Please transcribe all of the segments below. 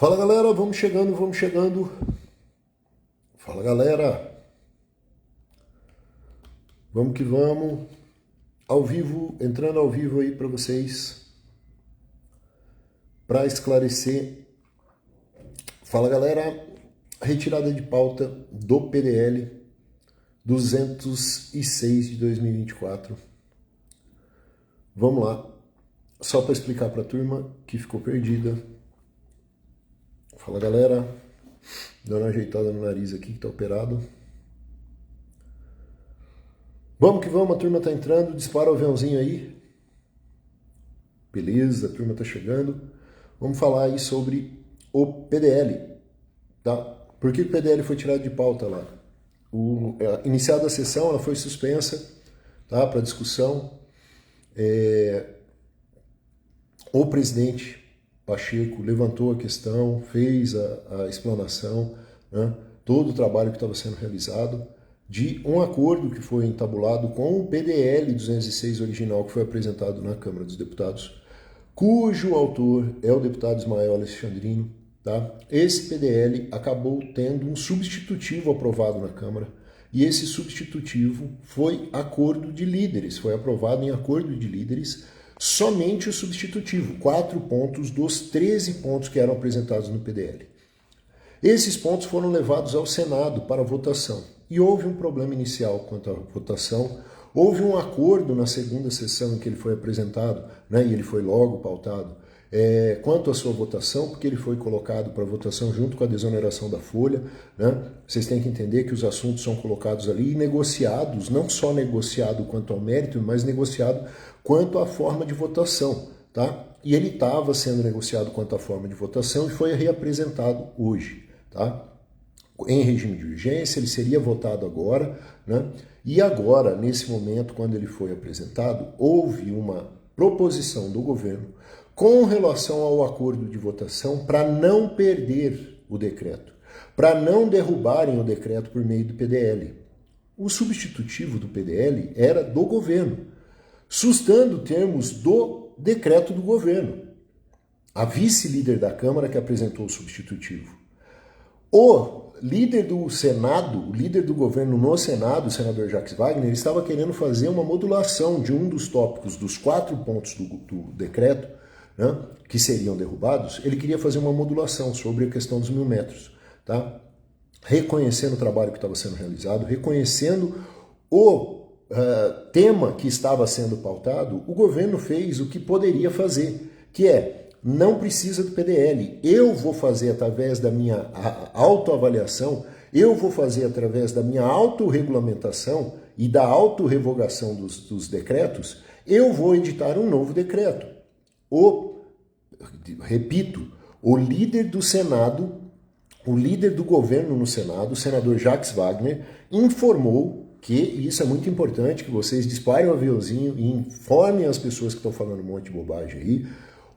Fala galera, vamos chegando, vamos chegando. Fala galera, vamos que vamos. Ao vivo, entrando ao vivo aí para vocês, para esclarecer. Fala galera, retirada de pauta do PDL 206 de 2024. Vamos lá, só para explicar para a turma que ficou perdida. Fala galera, dando uma ajeitada no nariz aqui que tá operado. Vamos que vamos, a turma tá entrando, dispara o aviãozinho aí. Beleza, a turma tá chegando. Vamos falar aí sobre o PDL, tá? Por que o PDL foi tirado de pauta lá? Iniciada a sessão, ela foi suspensa, tá? Para discussão. O presidente Pacheco levantou a questão, fez a explanação, né? Todo o trabalho que estava sendo realizado, de um acordo que foi entabulado com o PDL 206 original que foi apresentado na Câmara dos Deputados, cujo autor é o deputado Ismael Alexandrino. Tá? Esse PDL acabou tendo um substitutivo aprovado na Câmara, e esse substitutivo foi acordo de líderes, foi aprovado em acordo de líderes, somente o substitutivo, 4 pontos dos 13 pontos que eram apresentados no PDL. Esses pontos foram levados ao Senado para votação. E houve um problema inicial quanto à votação. Houve um acordo na segunda sessão em que ele foi apresentado, né, e ele foi logo pautado, quanto à sua votação, porque ele foi colocado para votação junto com a desoneração da folha. Né? Vocês têm que entender que os assuntos são colocados ali e negociados, não só negociado quanto ao mérito, mas negociado quanto à forma de votação. Tá? E ele estava sendo negociado quanto à forma de votação e foi reapresentado hoje. Tá? Em regime de urgência, ele seria votado agora, né? E agora, nesse momento, quando ele foi apresentado, houve uma proposição do governo com relação ao acordo de votação para não perder o decreto, para não derrubarem o decreto por meio do PDL. O substitutivo do PDL era do governo, sustando termos do decreto do governo. A vice-líder da Câmara que apresentou o substitutivo. O líder do Senado, o líder do governo no Senado, o senador Jacques Wagner, estava querendo fazer uma modulação de um dos tópicos, dos 4 pontos do decreto, né, que seriam derrubados. Ele queria fazer uma modulação sobre a questão dos 1.000 metros, tá? Reconhecendo o trabalho que estava sendo realizado, reconhecendo o tema que estava sendo pautado, o governo fez o que poderia fazer, que é: não precisa do PDL, eu vou fazer através da minha autoavaliação, eu vou fazer através da minha autorregulamentação e da autorrevogação dos decretos, eu vou editar um novo decreto. Repito, o líder do Senado, o líder do governo no Senado, o senador Jacques Wagner, informou que, e isso é muito importante, que vocês disparem o aviãozinho e informem as pessoas que estão falando um monte de bobagem aí.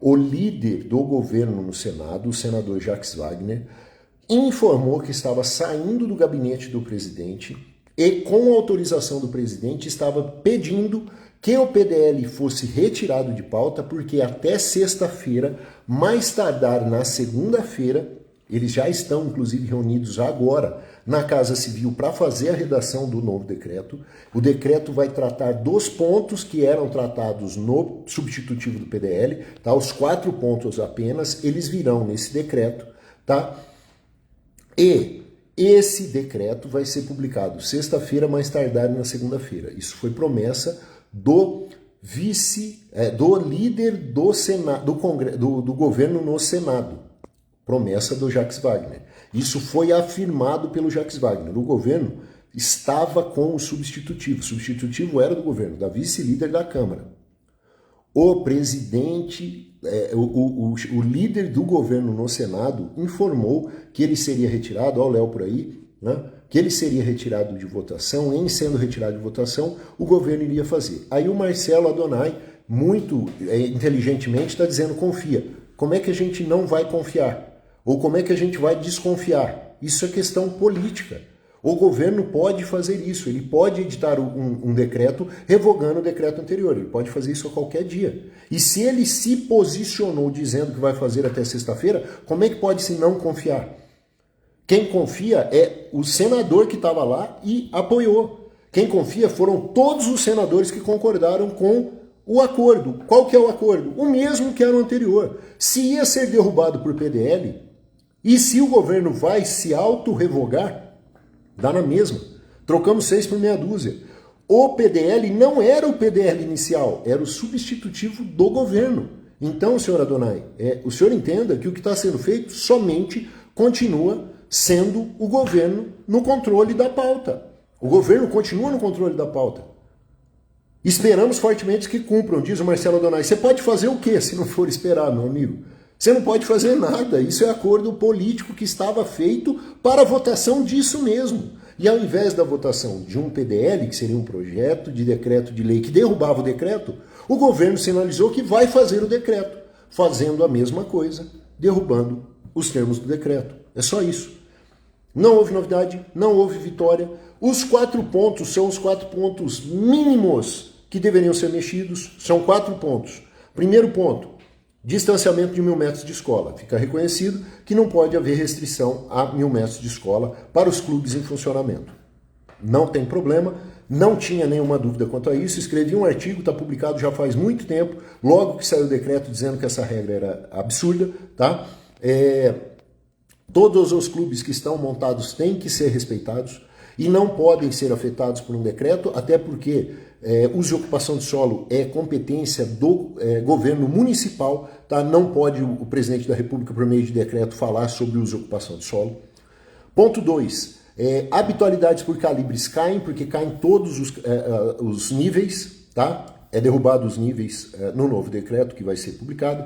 O líder do governo no Senado, o senador Jacques Wagner, informou que estava saindo do gabinete do presidente e, com autorização do presidente, estava pedindo que o PDL fosse retirado de pauta, porque até sexta-feira, mais tardar na segunda-feira, eles já estão, inclusive, reunidos agora na Casa Civil para fazer a redação do novo decreto. O decreto vai tratar dos pontos que eram tratados no substitutivo do PDL, tá? Os 4 pontos apenas, eles virão nesse decreto, tá? E esse decreto vai ser publicado sexta-feira, mais tardar na segunda-feira. Isso foi promessa do do líder do Senado, do governo no Senado. Promessa do Jacques Wagner. Isso foi afirmado pelo Jacques Wagner. O governo estava com o substitutivo. O substitutivo era do governo, da vice-líder da Câmara. O presidente, o líder do governo no Senado informou que ele seria retirado, ó o Léo por aí, né? Que ele seria retirado de votação. Em sendo retirado de votação, o governo iria fazer. Aí o Marcelo Adonai, muito inteligentemente, está dizendo: confia. Como é que a gente não vai confiar? Ou como é que a gente vai desconfiar? Isso é questão política. O governo pode fazer isso, ele pode editar um decreto revogando o decreto anterior, ele pode fazer isso a qualquer dia. E se ele se posicionou dizendo que vai fazer até sexta-feira, como é que pode se não confiar? Quem confia é o senador que estava lá e apoiou. Quem confia foram todos os senadores que concordaram com o acordo. Qual que é o acordo? O mesmo que era o anterior. Se ia ser derrubado por PDL, e se o governo vai se auto-revogar, dá na mesma. Trocamos 6 por meia dúzia. O PDL não era o PDL inicial, era o substitutivo do governo. Então, senhor Adonai, o senhor entenda que o que está sendo feito somente continua sendo o governo no controle da pauta. O governo continua no controle da pauta. Esperamos fortemente que cumpram, diz o Marcelo Adonai. Você pode fazer o quê se não for esperar, meu amigo? Você não pode fazer nada. Isso é acordo político que estava feito para a votação disso mesmo. E ao invés da votação de um PDL, que seria um projeto de decreto de lei que derrubava o decreto, o governo sinalizou que vai fazer o decreto, fazendo a mesma coisa, derrubando os termos do decreto. É só isso. Não houve novidade, não houve vitória. Os 4 pontos são os 4 pontos mínimos que deveriam ser mexidos. São 4 pontos. Primeiro ponto, distanciamento de 1.000 metros de escola. Fica reconhecido que não pode haver restrição a 1.000 metros de escola para os clubes em funcionamento. Não tem problema, não tinha nenhuma dúvida quanto a isso. Escrevi um artigo, está publicado já faz muito tempo, logo que saiu o decreto dizendo que essa regra era absurda, tá? Todos os clubes que estão montados têm que ser respeitados e não podem ser afetados por um decreto, até porque uso e ocupação de solo é competência do governo municipal, tá? Não pode o presidente da República, por meio de decreto, falar sobre uso e ocupação de solo. Ponto 2. Habitualidades por calibres caem, porque caem todos os níveis, tá? É derrubado os níveis no novo decreto que vai ser publicado.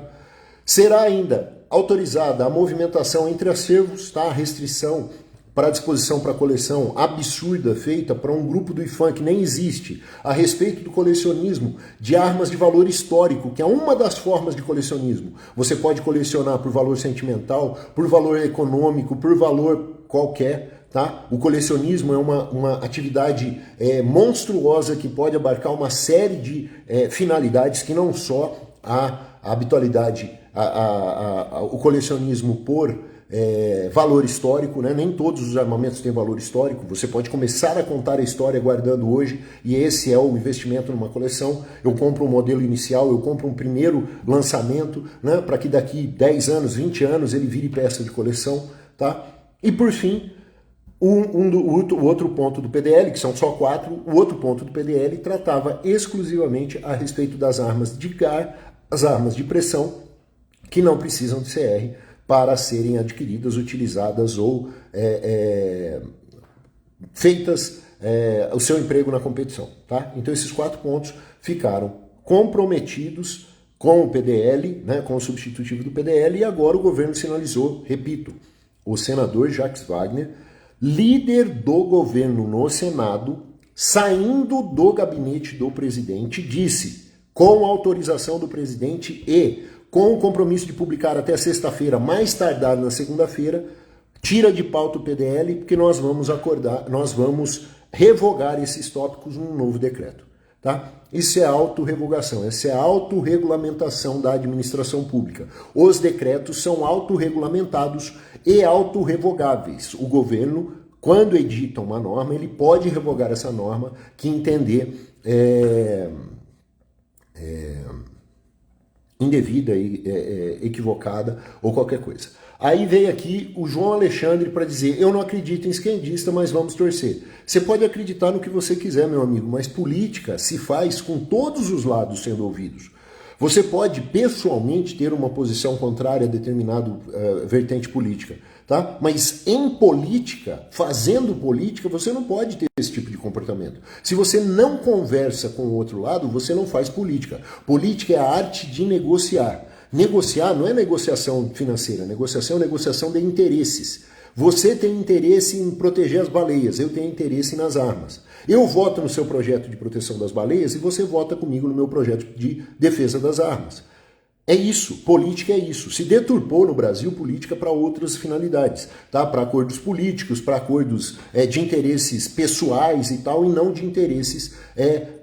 Será ainda autorizada a movimentação entre acervos, tá? A restrição para a disposição para coleção absurda feita para um grupo do IFAM que nem existe, a respeito do colecionismo de armas de valor histórico, que é uma das formas de colecionismo. Você pode colecionar por valor sentimental, por valor econômico, por valor qualquer, tá? O colecionismo é uma atividade monstruosa que pode abarcar uma série de finalidades que não só a habitualidade, o colecionismo por valor histórico, né? Nem todos os armamentos têm valor histórico. Você pode começar a contar a história guardando hoje, e esse é o investimento numa coleção. Eu compro um modelo inicial, eu compro um primeiro lançamento, né? Para que daqui 10 anos, 20 anos ele vire peça de coleção, tá? E por fim, o outro ponto do PDL, que são só 4, o outro ponto do PDL tratava exclusivamente a respeito das armas de GAR, as armas de pressão, que não precisam de CR para serem adquiridas, utilizadas ou feitas o seu emprego na competição, tá? Então esses 4 pontos ficaram comprometidos com o PDL, né, com o substitutivo do PDL, e agora o governo sinalizou, repito, o senador Jacques Wagner, líder do governo no Senado, saindo do gabinete do presidente, disse, com autorização do presidente e com o compromisso de publicar até sexta-feira, mais tardar na segunda-feira, tira de pauta o PDL, porque nós vamos revogar esses tópicos num novo decreto. Tá? Isso é autorrevogação, essa é a autorregulamentação da administração pública. Os decretos são autorregulamentados e autorrevogáveis. O governo, quando edita uma norma, ele pode revogar essa norma que entender indevida, equivocada ou qualquer coisa. Aí veio aqui o João Alexandre para dizer, eu não acredito em esquerdista, mas vamos torcer. Você pode acreditar no que você quiser, meu amigo, mas política se faz com todos os lados sendo ouvidos. Você pode pessoalmente ter uma posição contrária a determinado vertente política, tá? Mas em política, fazendo política, você não pode ter esse tipo de comportamento. Se você não conversa com o outro lado, você não faz política. Política é a arte de negociar. Negociar não é negociação financeira, negociação é negociação de interesses. Você tem interesse em proteger as baleias, eu tenho interesse nas armas. Eu voto no seu projeto de proteção das baleias e você vota comigo no meu projeto de defesa das armas. É isso, política é isso. Se deturpou no Brasil política para outras finalidades, tá? Para acordos políticos, para acordos de interesses pessoais e tal, e não de interesses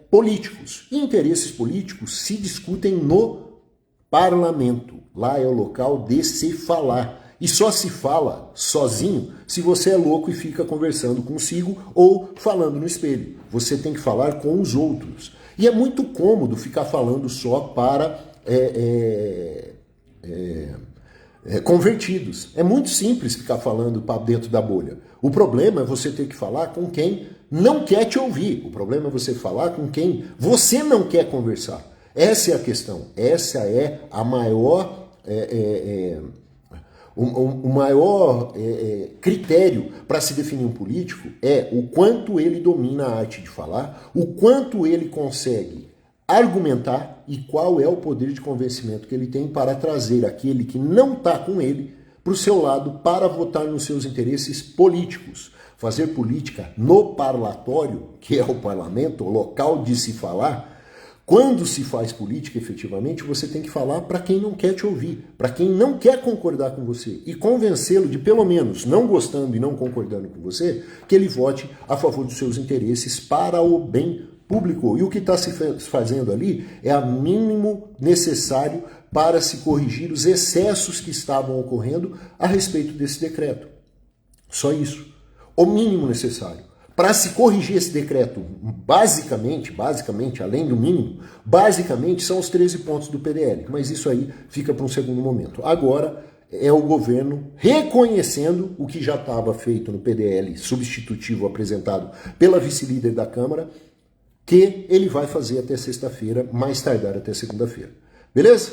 políticos. E interesses políticos se discutem no parlamento. Lá é o local de se falar. E só se fala sozinho se você é louco e fica conversando consigo ou falando no espelho. Você tem que falar com os outros. E é muito cômodo ficar falando só para convertidos. É muito simples ficar falando para dentro da bolha. O problema é você ter que falar com quem não quer te ouvir. O problema é você falar com quem você não quer conversar. Essa é a questão. Essa é a maior... O maior critério para se definir um político é o quanto ele domina a arte de falar, o quanto ele consegue argumentar e qual é o poder de convencimento que ele tem para trazer aquele que não está com ele para o seu lado para votar nos seus interesses políticos. Fazer política no parlatório, que é o parlamento, o local de se falar. Quando se faz política, efetivamente, você tem que falar para quem não quer te ouvir, para quem não quer concordar com você e convencê-lo de, pelo menos, não gostando e não concordando com você, que ele vote a favor dos seus interesses para o bem público. E o que está se fazendo ali é o mínimo necessário para se corrigir os excessos que estavam ocorrendo a respeito desse decreto. Só isso. O mínimo necessário. Para se corrigir esse decreto, basicamente, além do mínimo, basicamente são os 13 pontos do PDL. Mas isso aí fica para um segundo momento. Agora é o governo reconhecendo o que já estava feito no PDL substitutivo apresentado pela vice-líder da Câmara, que ele vai fazer até sexta-feira, mais tardar até segunda-feira. Beleza?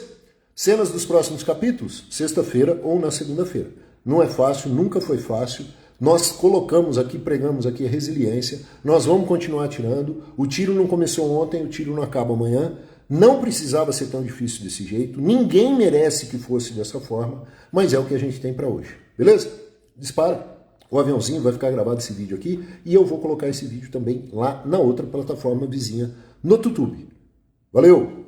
Cenas dos próximos capítulos, sexta-feira ou na segunda-feira. Não é fácil, nunca foi fácil. Nós colocamos aqui, pregamos aqui a resiliência, nós vamos continuar tirando, o tiro não começou ontem, o tiro não acaba amanhã, não precisava ser tão difícil desse jeito, ninguém merece que fosse dessa forma, mas é o que a gente tem para hoje, beleza? Dispara, o aviãozinho vai ficar gravado esse vídeo aqui e eu vou colocar esse vídeo também lá na outra plataforma vizinha, no YouTube. Valeu!